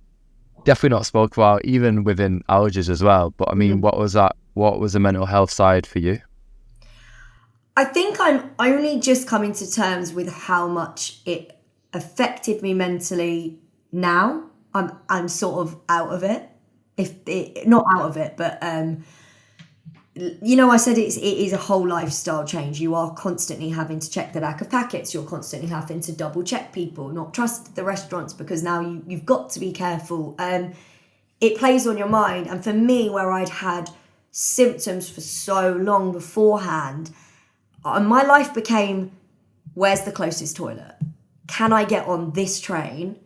definitely not spoke about, even within allergies as well. But I mean, what was that? What was the mental health side for you? I think I'm only just coming to terms with how much it affected me mentally now. I'm sort of out of it. If it, not out of it, but I said it is a whole lifestyle change. You are constantly having to check the back of packets. You're constantly having to double check people, not trust the restaurants because now you've got to be careful. It plays on your mind. And for me, where I'd had symptoms for so long beforehand, my life became, where's the closest toilet? Can I get on this train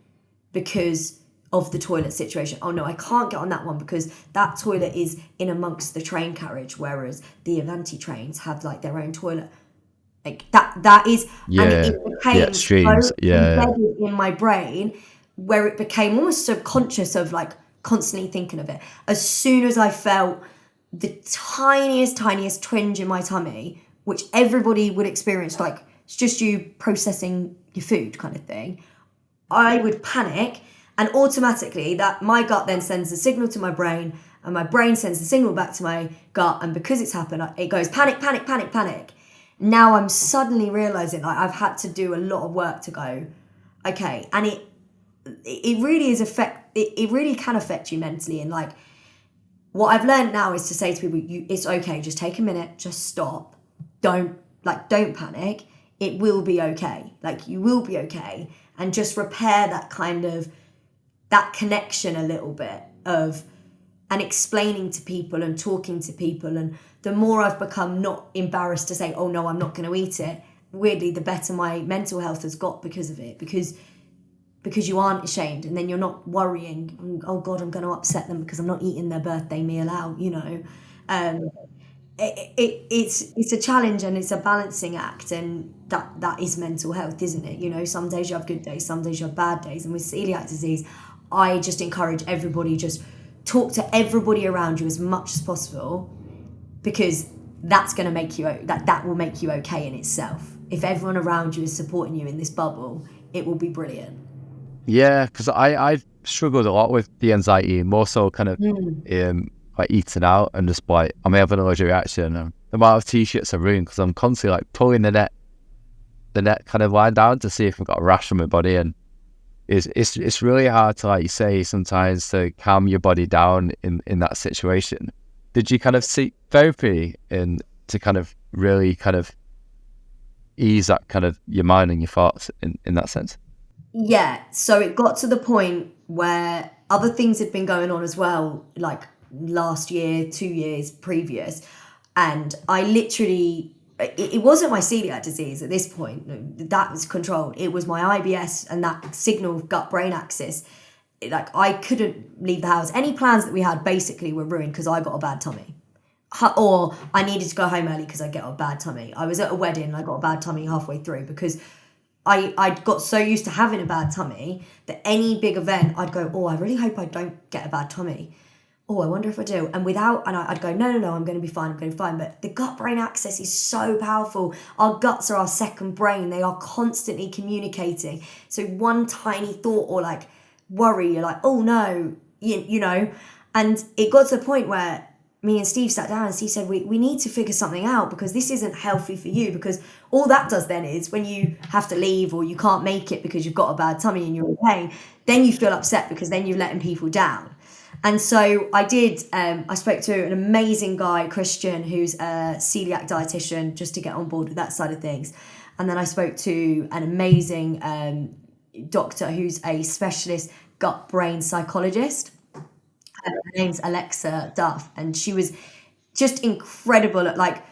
because of the toilet situation? Oh no, I can't get on that one because that toilet is in amongst the train carriage, whereas the Avanti trains have like their own toilet. Like that is, and Yeah, it the became extremes. so Yeah, embedded in my brain where it became almost subconscious of like constantly thinking of it. As soon as I felt the tiniest twinge in my tummy, which everybody would experience, like it's just you processing your food kind of thing, I would panic, and automatically that my gut then sends a signal to my brain, and my brain sends the signal back to my gut, and because it's happened, it goes panic, panic, panic, panic. Now I'm suddenly realizing like I've had to do a lot of work to go, okay, and it really it really can affect you mentally. And like what I've learned now is to say to people, it's okay, just take a minute, just stop, don't panic, it will be okay, like you will be okay, and just repair that kind of that connection a little bit of, and explaining to people and talking to people. And the more I've become not embarrassed to say, oh no, I'm not going to eat it, weirdly the better my mental health has got because of it, because you aren't ashamed, and then you're not worrying, oh god, I'm going to upset them because I'm not eating their birthday meal out. It's a challenge, and it's a balancing act, and that is mental health, isn't it? Some days you have good days, some days you have bad days. And with celiac disease, I just encourage everybody, just talk to everybody around you as much as possible, because that's going to make you, that will make you okay in itself. If everyone around you is supporting you in this bubble, it will be brilliant. yeah, because I've struggled a lot with the anxiety, more so kind of like eating out and just like I may have an allergic reaction. And the amount of t-shirts I've ruined because I'm constantly like pulling the net kind of line down to see if I've got a rash on my body, and it's really hard to, like you say, sometimes to calm your body down in that situation. Did you kind of seek therapy to kind of really kind of ease that kind of your mind and your thoughts in that sense? Yeah, so it got to the point where other things had been going on as well, like last year, 2 years previous, and I literally, it wasn't my celiac disease at this point, that was controlled. It was my IBS and that signal gut-brain axis. Like I couldn't leave the house. Any plans that we had basically were ruined because I got a bad tummy. Or I needed to go home early because I got a bad tummy. I was at a wedding and I got a bad tummy halfway through because I got so used to having a bad tummy that any big event I'd go, oh, I really hope I don't get a bad tummy. Oh, I wonder if I do. And I'd go, no, I'm going to be fine, I'm going to be fine. But the gut-brain axis is so powerful. Our guts are our second brain. They are constantly communicating. So one tiny thought or like worry, you're like, oh no, you know. And it got to the point where me and Steve sat down and Steve said, we need to figure something out because this isn't healthy for you, because all that does then is when you have to leave or you can't make it because you've got a bad tummy and you're in pain, then you feel upset because then you're letting people down. And so I did, I spoke to an amazing guy, Christian, who's a coeliac dietitian, just to get on board with that side of things. And then I spoke to an amazing doctor who's a specialist gut-brain psychologist. Her name's Alexa Duff, and she was just incredible at like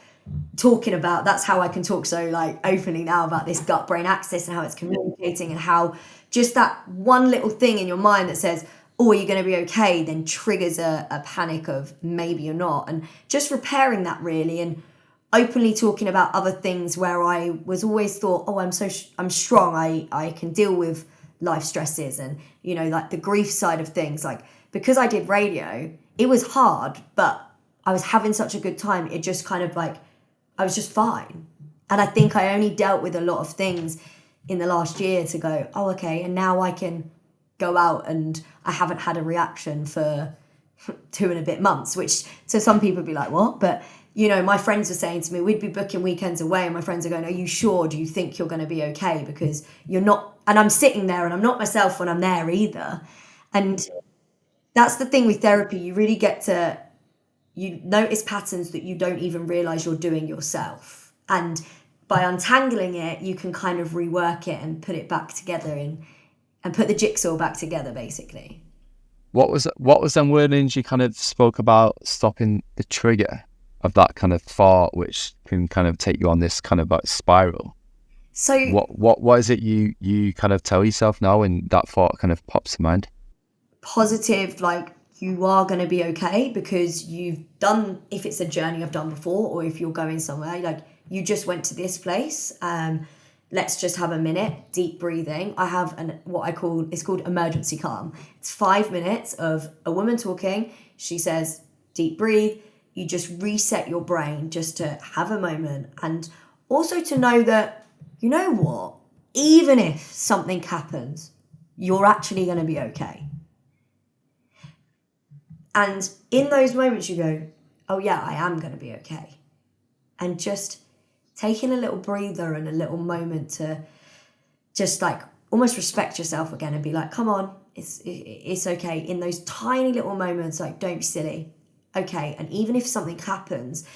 talking about, that's how I can talk so like openly now about this gut-brain axis and how it's communicating, and how just that one little thing in your mind that says, oh, are you going to be okay, then triggers a panic of maybe you're not. And just repairing that really, and openly talking about other things where I was always thought, oh, I'm strong, I can deal with life stresses, and you know, like the grief side of things. Like, because I did radio, it was hard, but I was having such a good time. It just kind of like, I was just fine. And I think I only dealt with a lot of things in the last year to go, oh, okay, and now I can go out and I haven't had a reaction for 2 and a bit months, which to some people would be like, what? But, you know, my friends were saying to me, we'd be booking weekends away and my friends are going, are you sure? Do you think you're going to be okay? Because you're not, and I'm sitting there and I'm not myself when I'm there either. And that's the thing with therapy. You really get to, you notice patterns that you don't even realize you're doing yourself. And by untangling it, you can kind of rework it and put it back together and put the jigsaw back together, basically. What was them learnings you kind of spoke about, stopping the trigger of that kind of thought, which can kind of take you on this kind of like spiral? So what is it you kind of tell yourself now when that thought kind of pops in mind? Positive, like, you are going to be okay because you've done, if it's a journey I've done before, or if you're going somewhere, like you just went to this place, let's just have a minute, deep breathing. I have it's called emergency calm. It's 5 minutes of a woman talking. She says, deep breathe. You just reset your brain just to have a moment. And also to know that, you know what, even if something happens, you're actually going to be okay. And in those moments you go, oh yeah, I am going to be okay. And just taking a little breather and a little moment to just like almost respect yourself again and be like, come on, it's okay. In those tiny little moments, like, don't be silly. Okay. And even if something happens,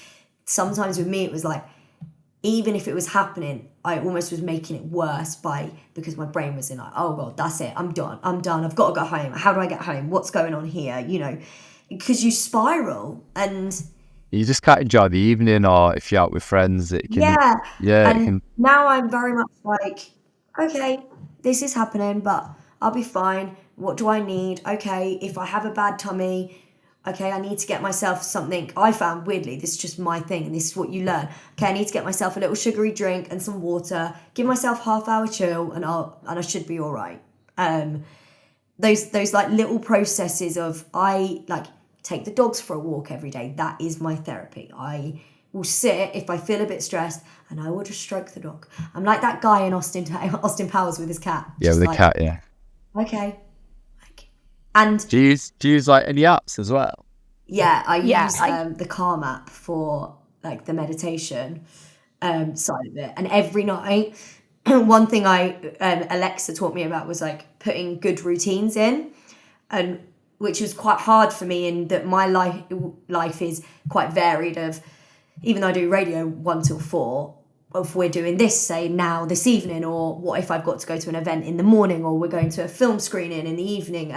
sometimes with me, it was like, even if it was happening, I almost was making it worse because my brain was in like, oh God, that's it. I'm done. I've got to go home. How do I get home? What's going on here? You know, because you spiral and you just can't enjoy the evening, or if you're out with friends, it can. And now I'm very much like, okay, this is happening, but I'll be fine. What do I need? Okay, if I have a bad tummy, okay, I need to get myself something. I found, weirdly, this is just my thing, and this is what you learn. Okay, I need to get myself a little sugary drink and some water, give myself half-hour chill, and I should be all right. Those like little processes of, I like take the dogs for a walk every day. That is my therapy. I will sit if I feel a bit stressed, and I will just stroke the dog. I'm like that guy in Austin Powers with his cat. Yeah, with the cat, yeah. Okay. And do you use like any apps as well? Yeah, I use the Calm app for like the meditation side of it. And every night, one thing Alexa taught me about was like putting good routines in, and which was quite hard for me in that my life is quite varied. Of even though I do radio 1 till 4, if we're doing this, say now this evening, or what if I've got to go to an event in the morning, or we're going to a film screening in the evening.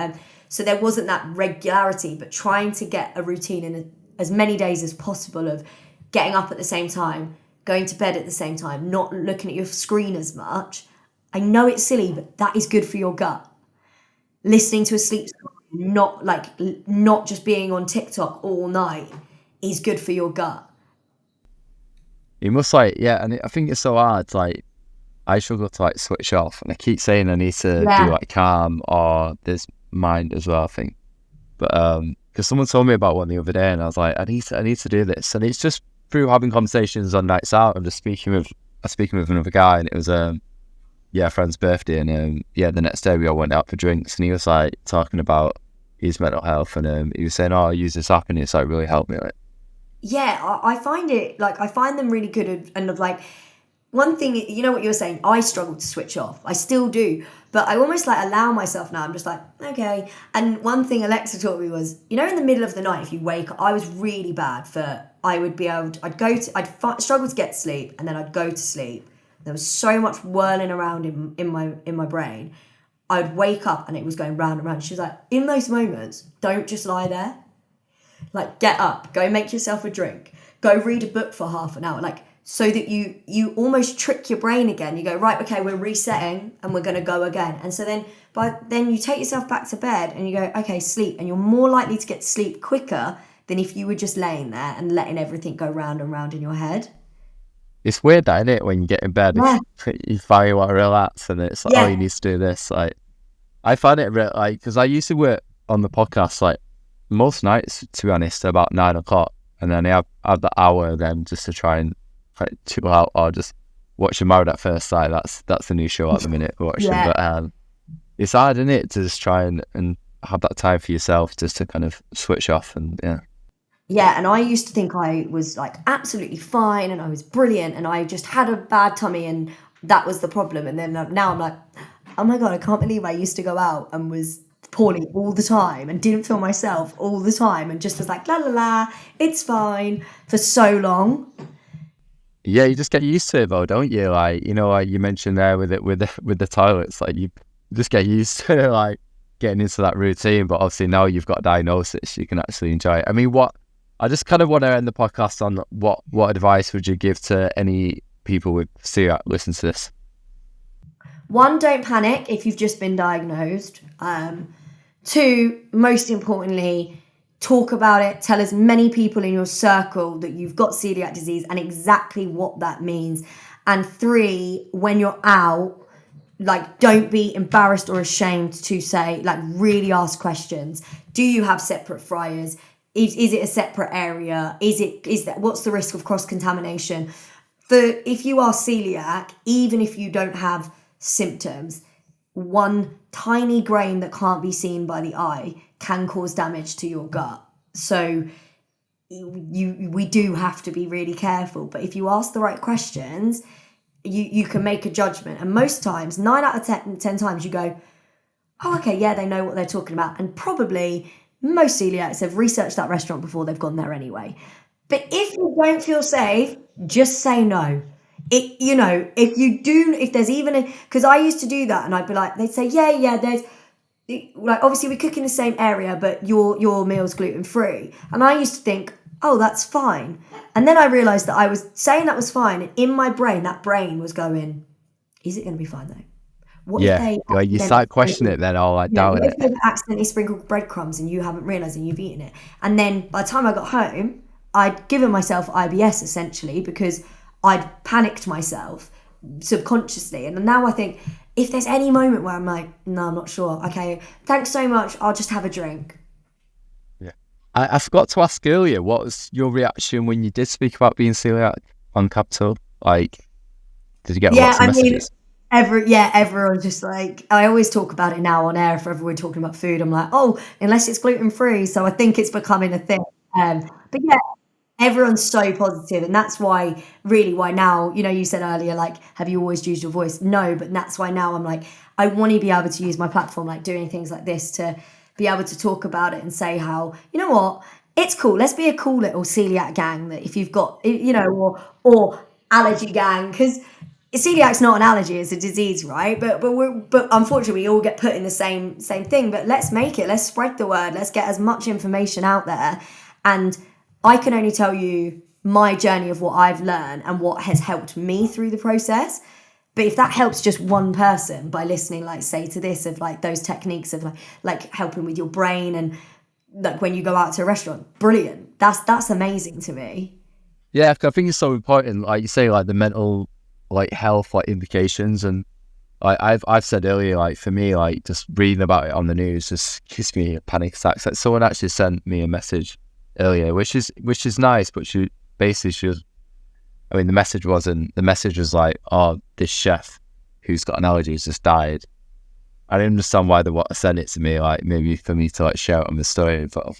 So there wasn't that regularity, but trying to get a routine in as many days as possible of getting up at the same time, going to bed at the same time, not looking at your screen as much. I know it's silly, but that is good for your gut. Listening to a sleep story, not just being on TikTok all night, is good for your gut. You must and I think it's so hard. Like, I struggle to like switch off, and I keep saying I need to do like calm, or there's mind as well, I think. But because someone told me about one the other day, and I was like, I need to do this, and it's just through having conversations on nights out. I'm just speaking with another guy, and it was a friend's birthday, and the next day we all went out for drinks, and he was like talking about his mental health, and he was saying, oh, I use this app and it's like really helped me. Like, Yeah, I find it like I find them really good and of like one thing, you know what you were saying, I struggle to switch off. I still do. But I almost like allow myself now. I'm just like, okay. And one thing Alexa taught me was, you know, in the middle of the night, if you wake up, I was really bad for, I would be able to, I'd struggle to get sleep and then I'd go to sleep. There was so much whirling around in my brain. I'd wake up and it was going round and round. She was like, in those moments, don't just lie there. Like, get up, go make yourself a drink, go read a book for half an hour. Like, so that you almost trick your brain again. You go, right, okay, we're resetting and we're going to go again. And so then you take yourself back to bed and you go, okay, sleep. And you're more likely to get to sleep quicker than if you were just laying there and letting everything go round and round in your head. It's weird, that, isn't it? When you get in bed, Yeah. you finally want to relax and it's like, Yeah. oh, you need to do this. Like, I find it like, because I used to work on the podcast like most nights, to be honest, about 9 o'clock. And then I have the hour then just to try and like chill out or just watch Married at First Sight. That's the new show at the minute we're watching. Yeah. But it's hard, isn't it, to just try and have that time for yourself just to kind of switch off and Yeah, and I used to think I was like absolutely fine and I was brilliant and I just had a bad tummy and that was the problem. And then now I'm like, oh my God, I can't believe I used to go out and was poorly all the time and didn't feel myself all the time and just was like, la la la, it's fine for so long. Yeah, you just get used to it though, don't you? Like, you know, like you mentioned there with the toilets, like you just get used to like getting into that routine. But obviously now you've got a diagnosis, you can actually enjoy it. I mean, I just kind of want to end the podcast on what advice would you give to any people with celiac listen to this? 1, don't panic if you've just been diagnosed. 2, most importantly, talk about it. Tell as many people in your circle that you've got celiac disease and exactly what that means. And 3, when you're out, like, don't be embarrassed or ashamed to say, like, really ask questions. Do you have separate fryers? Is it a separate area? What's the risk of cross-contamination? If you are celiac, even if you don't have symptoms, one tiny grain that can't be seen by the eye can cause damage to your gut. So we do have to be really careful. But if you ask the right questions, you can make a judgment. And most times, 9 out of 10 times, you go, oh, okay, yeah, they know what they're talking about. And probably most celiacs have researched that restaurant before they've gone there anyway. But if you don't feel safe, just say no. If there's even because I used to do that and I'd be like, they'd say, yeah, there's like, obviously we cook in the same area, but your meal's gluten-free. And I used to think, oh, that's fine. And then I realized that I was saying that was fine. And in my brain, that brain was going, is it going to be fine though? What if they like you start questioning it then, or like doubting it. If they've accidentally sprinkled breadcrumbs and you haven't realised and you've eaten it. And then by the time I got home, I'd given myself IBS essentially because I'd panicked myself subconsciously. And now I think if there's any moment where I'm like, no, I'm not sure. Okay, thanks so much. I'll just have a drink. Yeah. I forgot to ask earlier, what was your reaction when you did speak about being celiac on Capital? Like, did you get lots of messages? Everyone's just like, I always talk about it now on air if ever we're talking about food. I'm like, oh, unless it's gluten-free. So I think it's becoming a thing. But yeah, everyone's so positive, and that's why now, you said earlier, like, have you always used your voice? No, but that's why now I'm like, I want to be able to use my platform, like doing things like this, to be able to talk about it and say how, you know what, it's cool. Let's be a cool little celiac gang that if you've got, or allergy gang, because celiac's not an allergy, it's a disease, right? But unfortunately we all get put in the same thing. But let's spread the word, let's get as much information out there. And I can only tell you my journey of what I've learned and what has helped me through the process. But if that helps just one person by listening, like, say, to this, of like those techniques of like helping with your brain and like when you go out to a restaurant, brilliant. That's amazing to me. Yeah, I think it's so important, like you say, like the mental, like health, like implications. And like I've said earlier, like for me, like just reading about it on the news just gives me a panic attack. Like someone actually sent me a message earlier, which is nice, but the message was like, oh, this chef who's got an allergy has just died. I didn't understand why they want to send it to me, like maybe for me to like share it on the story, but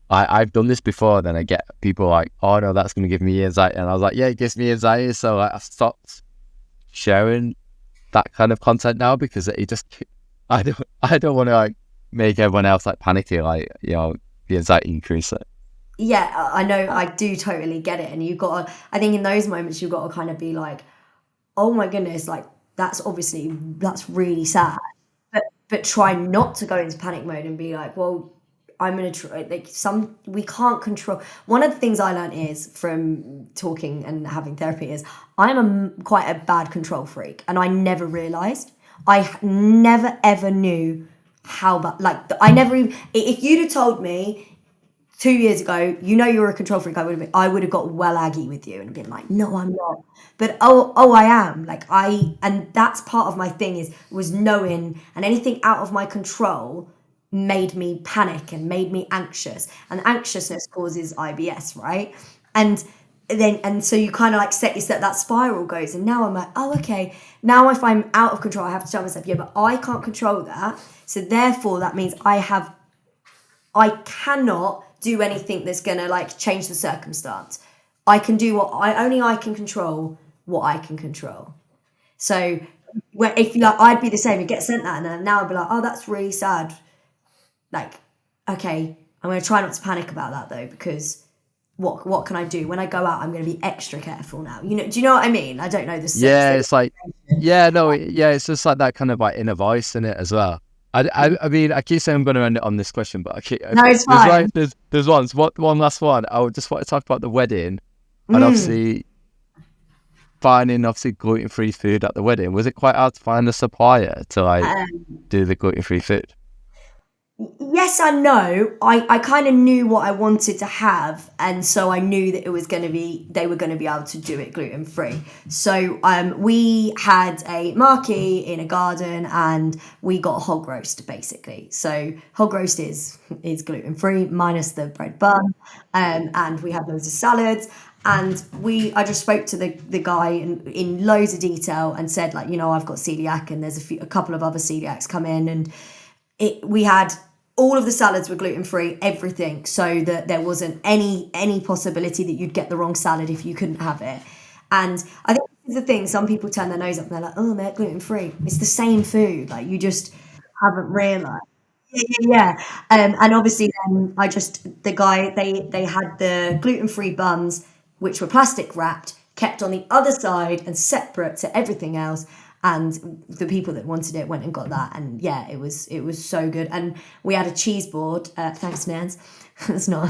I've done this before. Then I get people like, oh no, that's going to give me anxiety, and I was like, yeah, it gives me anxiety. So like, I stopped sharing that kind of content now because it just, I don't want to like make everyone else like panicky, like, you know, the anxiety increase it. Yeah, I know, I do totally get it. And you've got to, I think in those moments, you've got to kind of be like, oh my goodness, like that's really sad. But try not to go into panic mode and be like, well, I'm going to try, like we can't control. One of the things I learned is from talking and having therapy is I'm quite a bad control freak. And I never realized, I never ever knew how bad, like I never even, if you'd have told me 2 years ago, you know, you're a control freak, I would have got well aggy with you and been like, no, I'm not. But I am. Like and that's part of my thing was knowing, and anything out of my control made me panic and made me anxious. And anxiousness causes IBS, right? And so you kind of like set yourself, that spiral goes, and now I'm like, oh, okay. Now if I'm out of control, I have to tell myself, yeah, but I can't control that. So therefore that means I cannot do anything that's gonna like change the circumstance. I can do I can control what I can control. So if like I'd be the same, you get sent that, and then now I'd be like, oh, that's really sad. Like, okay, I'm gonna try not to panic about that though, because what can I do when I go out? I'm gonna be extra careful now. You know, do you know what I mean? I don't know this. Yeah, it's like, it's just like that kind of like inner voice in it as well. I mean, I keep saying I'm going to end it on this question, but no, it's fine. There's one last one. I would just want to talk about the wedding, and obviously finding gluten-free food at the wedding. Was it quite hard to find a supplier to like do the gluten-free food? Yes and no. I kind of knew what I wanted to have, and so I knew that they were going to be able to do it gluten free. So we had a marquee in a garden, and we got a hog roast basically. So hog roast is gluten free minus the bread bun, and we had loads of salads. And I just spoke to the guy in loads of detail and said, like, you know, I've got celiac, and there's a couple of other celiacs come in, and we had all of the salads were gluten-free, everything, so that there wasn't any possibility that you'd get the wrong salad if you couldn't have it. And I think this is the thing, some people turn their nose up and they're like, oh, they're gluten-free. It's the same food, like you just haven't realised. Yeah. And obviously then they had the gluten-free buns, which were plastic wrapped, kept on the other side and separate to everything else. And the people that wanted it went and got that, and yeah, it was so good. And we had a cheese board. Thanks, Nance. It's not.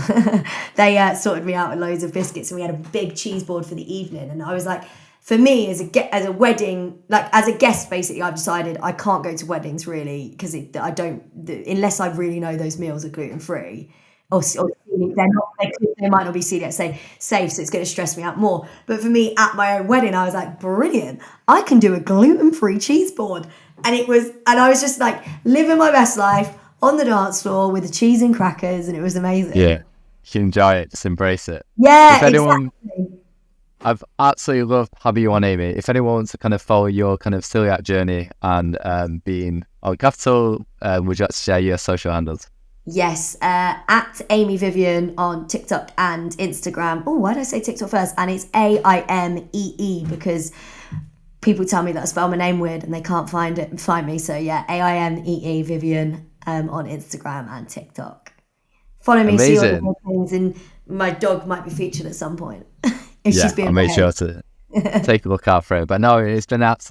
They sorted me out with loads of biscuits, and we had a big cheese board for the evening. And I was like, for me as a wedding, like as a guest, basically, I've decided I can't go to weddings really because I don't unless I really know those meals are gluten free. Or they might not be celiac safe, so it's going to stress me out more. But for me, at my own wedding, I was like, brilliant! I can do a gluten-free cheese board, and I was just like living my best life on the dance floor with the cheese and crackers, and it was amazing. Yeah, you enjoy it, just embrace it. Yeah, exactly. I've absolutely loved having you on, Aimee. If anyone wants to kind of follow your kind of celiac journey and being on capital, would you like to share your social handles? Yes, at Aimee Vivian on TikTok and Instagram. Oh, why did I say TikTok first? And it's AIMEE because people tell me that I spell my name weird and they can't find me. So yeah, AIMEE Vivian on Instagram and TikTok. Follow me, see all the things, and my dog might be featured at some point. I'll make sure to take a look out for it. But no, it's been absolutely